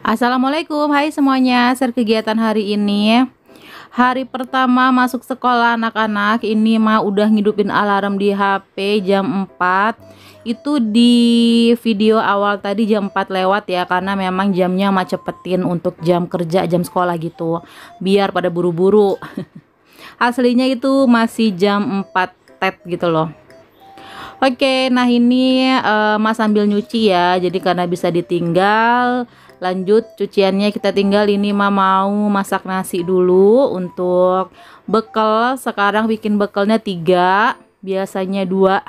Assalamualaikum, hai semuanya. Share kegiatan hari ini. Hari pertama masuk sekolah anak-anak ini mah udah ngidupin alarm di HP jam 4. Itu di video awal tadi jam 4 lewat ya, karena memang jamnya mah cepetin untuk jam kerja, jam sekolah gitu. Biar pada buru-buru. Aslinya itu masih jam 4 tet gitu loh. Oke, nah ini Mas sambil nyuci ya. Jadi karena bisa ditinggal, lanjut cuciannya kita tinggal. Ini mah mau masak nasi dulu untuk bekal. Sekarang bikin bekalnya 3, biasanya 2.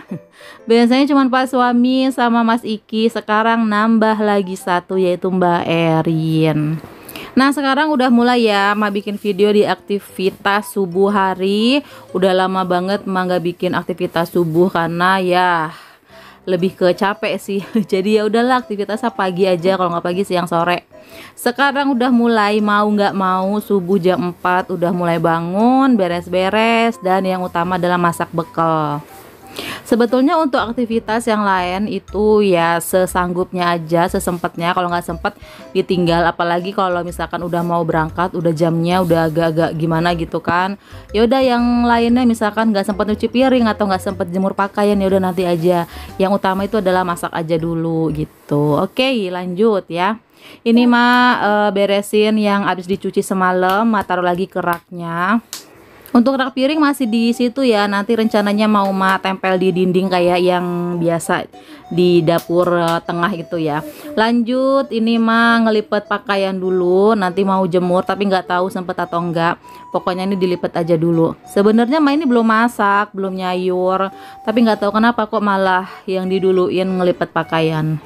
Biasanya cuma Pak suami sama Mas Iki, sekarang nambah lagi 1 yaitu Mbak Erin. Nah sekarang udah mulai ya Ma bikin video di aktivitas subuh hari. Udah lama banget Ma nggak bikin aktivitas subuh karena ya lebih ke capek sih. Jadi ya udahlah aktivitasnya pagi aja, kalau nggak pagi siang sore. Sekarang udah mulai mau nggak mau subuh jam 4 udah mulai bangun, beres-beres, dan yang utama adalah masak bekal. Sebetulnya untuk aktivitas yang lain itu ya sesanggupnya aja, sesempatnya. Kalau nggak sempet ditinggal, apalagi kalau misalkan udah mau berangkat, udah jamnya udah agak-agak gimana gitu kan. Ya udah yang lainnya misalkan nggak sempet nyuci piring atau nggak sempet jemur pakaian, ya udah nanti aja. Yang utama itu adalah masak aja dulu gitu. Oke, lanjut ya. Ini mah beresin yang habis dicuci semalam, taruh lagi ke raknya. Untuk rak piring masih di situ ya. Nanti rencananya mau tempel di dinding kayak yang biasa di dapur tengah itu ya. Lanjut ini ngelipet pakaian dulu. Nanti mau jemur tapi nggak tahu sempet atau enggak. Pokoknya ini dilipet aja dulu. Sebenarnya ini belum masak, belum nyayur. Tapi nggak tahu kenapa kok malah yang diduluin ngelipet pakaian.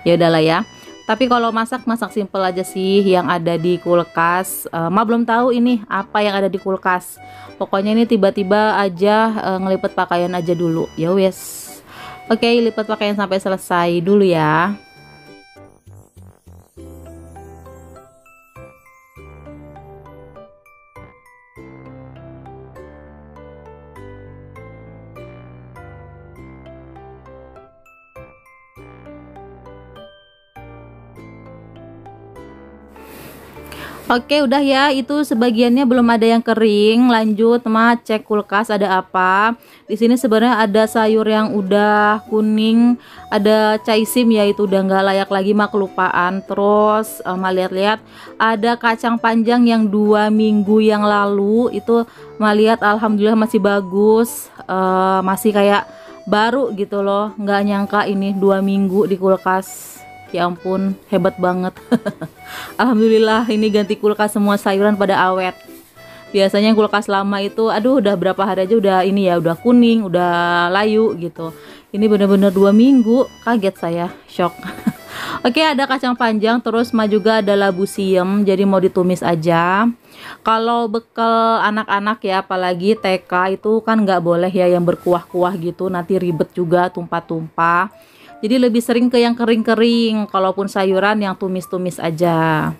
Ya udahlah ya. Tapi kalau masak simple aja sih, yang ada di kulkas. Belum tahu ini apa yang ada di kulkas. Pokoknya ini tiba-tiba aja ngelipet pakaian aja dulu. Ya wes. Oke, lipat pakaian sampai selesai dulu ya. Oke, udah ya, itu sebagiannya belum ada yang kering. Lanjut, cek kulkas ada apa. Di sini sebenarnya ada sayur yang udah kuning, ada caisim ya, itu udah nggak layak lagi kelupaan. Terus lihat-lihat ada kacang panjang yang 2 minggu yang lalu itu lihat alhamdulillah masih bagus, masih kayak baru gitu loh. Nggak nyangka ini 2 minggu di kulkas. Ya ampun, hebat banget. Alhamdulillah ini ganti kulkas semua sayuran pada awet. Biasanya kulkas lama itu aduh udah berapa hari aja udah ini ya, udah kuning, udah layu gitu. Ini bener-bener 2 minggu, kaget saya, shock. Oke, ada kacang panjang, terus juga ada labu siam, jadi mau ditumis aja. Kalau bekal anak-anak ya, apalagi TK itu kan nggak boleh ya yang berkuah-kuah gitu, nanti ribet juga tumpah-tumpah. Jadi lebih sering ke yang kering-kering, kalaupun sayuran yang tumis-tumis aja.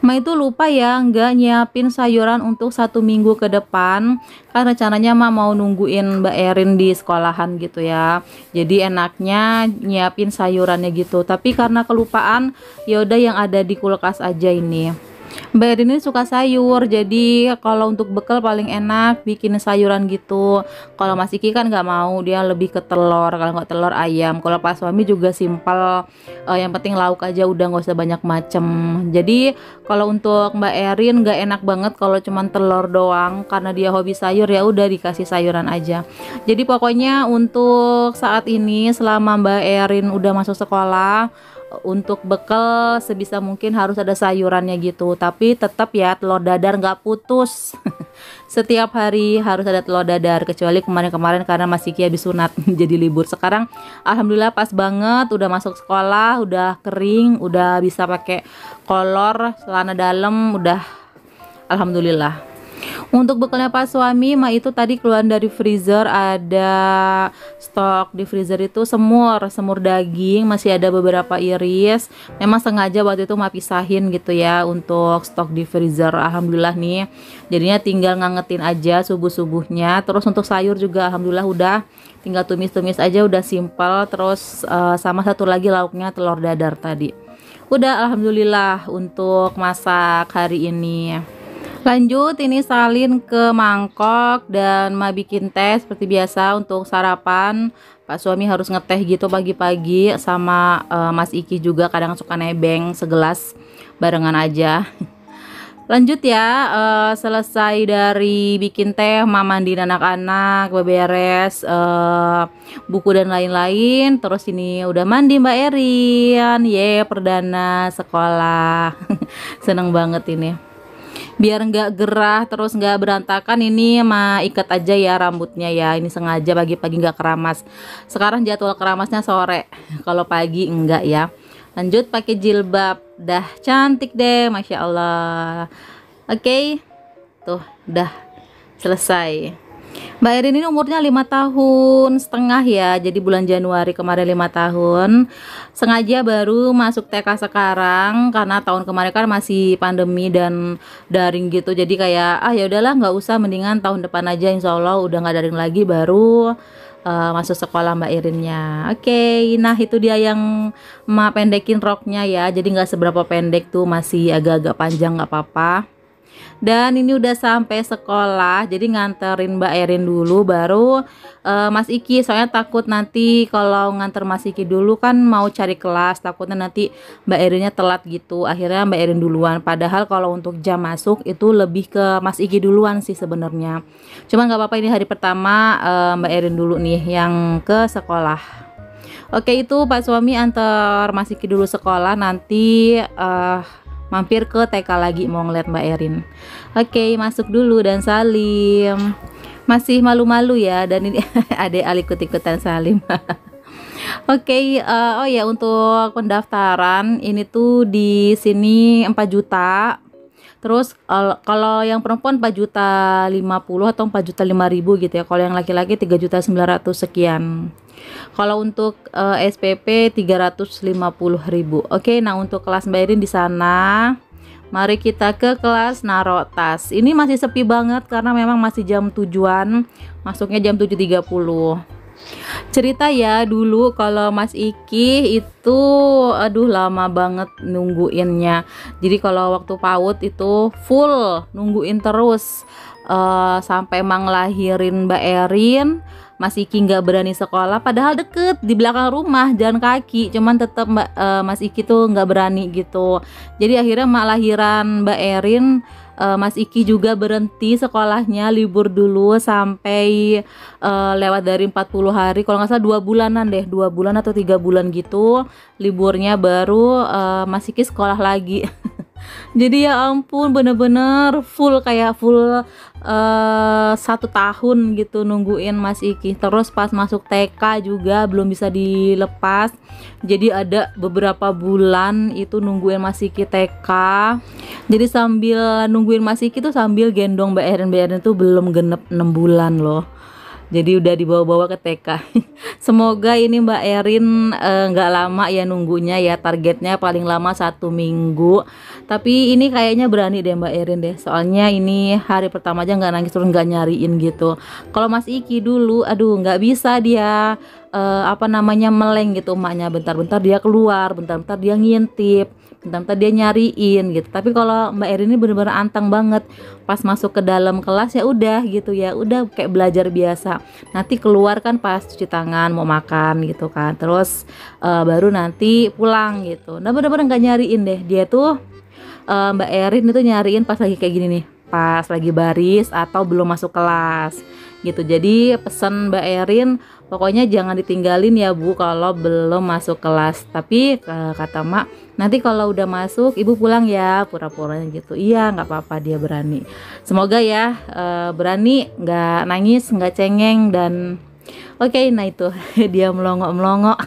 Itu lupa ya nggak nyiapin sayuran untuk 1 minggu ke depan, kan rencananya mau nungguin Mbak Erin di sekolahan gitu ya. Jadi enaknya nyiapin sayurannya gitu, tapi karena kelupaan ya udah yang ada di kulkas aja ini. Mbak Erin ini suka sayur, jadi kalau untuk bekal paling enak bikin sayuran gitu. Kalau Mas Iki kan nggak mau, dia lebih ke telur, kalau nggak telur ayam. Kalau Pak suami juga simpel, yang penting lauk aja udah, nggak usah banyak macem. Jadi kalau untuk Mbak Erin nggak enak banget kalau cuman telur doang, karena dia hobi sayur ya udah dikasih sayuran aja. Jadi pokoknya untuk saat ini selama Mbak Erin udah masuk sekolah, untuk bekal sebisa mungkin harus ada sayurannya gitu, tapi tetap ya telur dadar nggak putus. Setiap hari harus ada telur dadar, kecuali kemarin-kemarin karena masih habis sunat jadi libur. Sekarang alhamdulillah pas banget, udah masuk sekolah, udah kering, udah bisa pakai kolor, celana dalam, udah alhamdulillah. Untuk bekalnya Pak suami itu tadi keluar dari freezer, ada stok di freezer itu semur daging, masih ada beberapa iris. Memang sengaja waktu itu pisahin gitu ya untuk stok di freezer. Alhamdulillah nih, jadinya tinggal ngangetin aja subuh-subuhnya. Terus untuk sayur juga alhamdulillah udah tinggal tumis-tumis aja, udah simpel. Terus sama satu lagi lauknya telur dadar tadi. Udah alhamdulillah untuk masak hari ini. Lanjut ini salin ke mangkok dan ma bikin teh seperti biasa untuk sarapan. Pak suami harus ngeteh gitu pagi-pagi sama Mas Iki juga kadang suka nebeng segelas barengan aja. Lanjut ya, selesai dari bikin teh, mama mandiin anak-anak, beberes buku dan lain-lain. Terus ini udah mandi Mbak Erin, perdana sekolah. Seneng banget ini. Biar nggak gerah terus nggak berantakan, ini mah ikat aja ya rambutnya ya. Ini sengaja pagi-pagi nggak keramas. Sekarang jadwal keramasnya sore, kalau pagi enggak ya. Lanjut pakai jilbab, dah cantik deh, masya Allah. Oke, tuh udah selesai. Mbak Erin ini umurnya 5 tahun setengah ya, jadi bulan Januari kemarin 5 tahun. Sengaja baru masuk TK sekarang karena tahun kemarin kan masih pandemi dan daring gitu, jadi kayak ya udahlah nggak usah, mendingan tahun depan aja insya Allah udah nggak daring lagi baru masuk sekolah Mbak Irinnya. Oke, nah itu dia yang pendekin roknya ya, jadi nggak seberapa pendek tuh, masih agak-agak panjang nggak apa-apa. Dan ini udah sampai sekolah, jadi nganterin Mbak Erin dulu baru Mas Iki, soalnya takut nanti kalau nganter Mas Iki dulu kan mau cari kelas, takutnya nanti Mbak Erinnya telat gitu, akhirnya Mbak Erin duluan. Padahal kalau untuk jam masuk itu lebih ke Mas Iki duluan sih sebenarnya, cuman nggak apa-apa, ini hari pertama Mbak Erin dulu nih yang ke sekolah. Oke, itu Pak suami antar Mas Iki dulu sekolah, nanti mampir ke TK lagi mau ngeliat Mbak Erin. Oke, masuk dulu dan salim. Masih malu-malu ya, dan ini adek al ikut-ikutan salim. Oke, oh ya, untuk pendaftaran ini tuh di sini 4 juta. Terus kalau yang perempuan 4.050.000 atau 4.005.000 gitu ya. Kalau yang laki-laki 3.900.000 sekian. Kalau untuk SPP 350.000. Oke, nah untuk kelas Mbak Irin di sana. Mari kita ke kelas naro tas. Ini masih sepi banget karena memang masih jam tujuan. Masuknya jam 7.30. Cerita ya, dulu kalau Mas Iki itu aduh lama banget nungguinnya. Jadi kalau waktu PAUD itu full nungguin terus sampai emang lahirin Mbak Erin. Mas Iki nggak berani sekolah, padahal deket di belakang rumah, jalan kaki, cuman tetap Mas Iki tuh nggak berani gitu. Jadi akhirnya mak lahiran Mbak Erin, Mas Iki juga berhenti sekolahnya, libur dulu sampai lewat dari 40 hari, kalau nggak salah 2 bulanan deh, 2 bulan atau 3 bulan gitu liburnya, baru Mas Iki sekolah lagi. Jadi ya ampun, bener-bener full, kayak full 1 tahun gitu nungguin Mas Iki. Terus pas masuk TK juga belum bisa dilepas, jadi ada beberapa bulan itu nungguin Mas Iki TK. Jadi sambil nungguin Mas Iki tuh sambil gendong Mbak Erin. Mbak Erin tuh belum genep 6 bulan loh, jadi udah dibawa-bawa ke TK. Semoga ini Mbak Erin nggak lama ya nunggunya ya, targetnya paling lama 1 minggu. Tapi ini kayaknya berani deh Mbak Erin deh, soalnya ini hari pertama aja nggak nangis terus nggak nyariin gitu. Kalau Mas Iki dulu aduh nggak bisa dia meleng gitu emaknya, bentar-bentar dia keluar, bentar-bentar dia ngintip, bentar-bentar dia nyariin gitu. Tapi kalau Mbak Erin ini bener-bener anteng banget, pas masuk ke dalam kelas ya udah gitu ya, udah kayak belajar biasa. Nanti keluar kan pas cuci tangan mau makan gitu kan, terus baru nanti pulang gitu. Nah bener-bener nggak nyariin deh dia tuh. Mbak Erin itu nyariin pas lagi kayak gini nih, pas lagi baris atau belum masuk kelas gitu. Jadi pesan Mbak Erin, pokoknya jangan ditinggalin ya Bu kalau belum masuk kelas. Tapi kata Mak, nanti kalau udah masuk Ibu pulang ya, pura-puranya gitu. Iya nggak apa-apa, dia berani. Semoga ya berani, nggak nangis, nggak cengeng, dan oke, nah itu dia melongo-melongo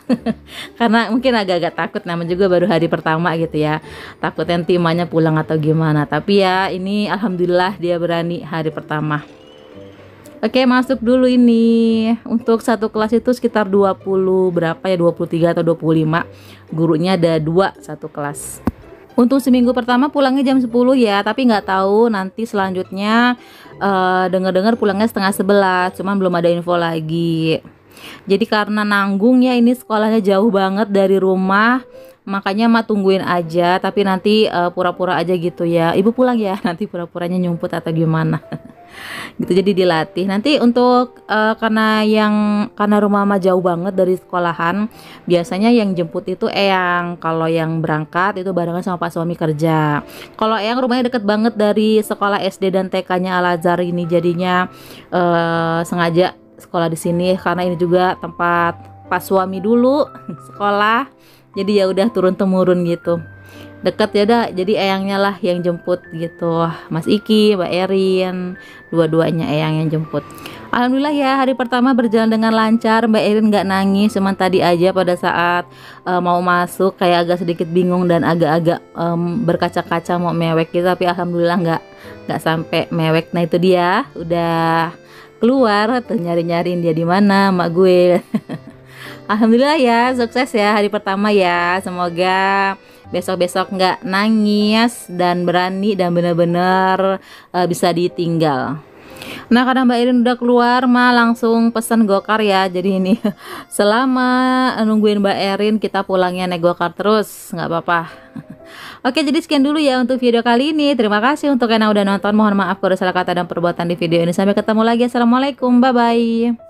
karena mungkin agak-agak takut, namanya juga baru hari pertama gitu ya, takut nanti emaknya pulang atau gimana. Tapi ya ini alhamdulillah dia berani hari pertama. Oke, masuk dulu ini. Untuk satu kelas itu sekitar 20 berapa ya, 23 atau 25. Gurunya ada 2 satu kelas. Untuk seminggu pertama pulangnya jam 10 ya, tapi nggak tahu nanti selanjutnya dengar-dengar pulangnya setengah 11, cuman belum ada info lagi. Jadi karena nanggung ya, ini sekolahnya jauh banget dari rumah, makanya mak tungguin aja, tapi nanti pura-pura aja gitu ya, ibu pulang ya, nanti pura-puranya nyumput atau gimana. Gitu, jadi dilatih nanti untuk karena rumah mama jauh banget dari sekolahan, biasanya yang jemput itu Eyang. Kalau yang berangkat itu barengan sama Pak suami kerja. Kalau Eyang rumahnya deket banget dari sekolah SD dan TK-nya Al Azhar ini, jadinya sengaja sekolah di sini karena ini juga tempat Pak suami dulu sekolah, jadi ya udah turun temurun gitu, deket ya dah, jadi Eyangnya lah yang jemput gitu, Mas Iki, Mbak Erin, dua-duanya Eyang yang jemput. Alhamdulillah ya, hari pertama berjalan dengan lancar, Mbak Erin nggak nangis, cuman tadi aja pada saat mau masuk kayak agak sedikit bingung dan agak-agak berkaca-kaca mau mewek gitu, tapi alhamdulillah nggak sampai mewek. Nah itu dia udah keluar tuh, nyari-nyariin dia di mana mak gue. Alhamdulillah ya, sukses ya hari pertama ya. Semoga besok-besok nggak nangis dan berani dan bener-bener bisa ditinggal. Nah karena Mbak Irin udah keluar, mah langsung pesan gokar ya. Jadi ini selama nungguin Mbak Erin kita pulangnya naik gokar terus, nggak apa-apa. Oke, jadi sekian dulu ya untuk video kali ini. Terima kasih untuk yang udah nonton. Mohon maaf kalau salah kata dan perbuatan di video ini. Sampai ketemu lagi. Assalamualaikum, bye bye.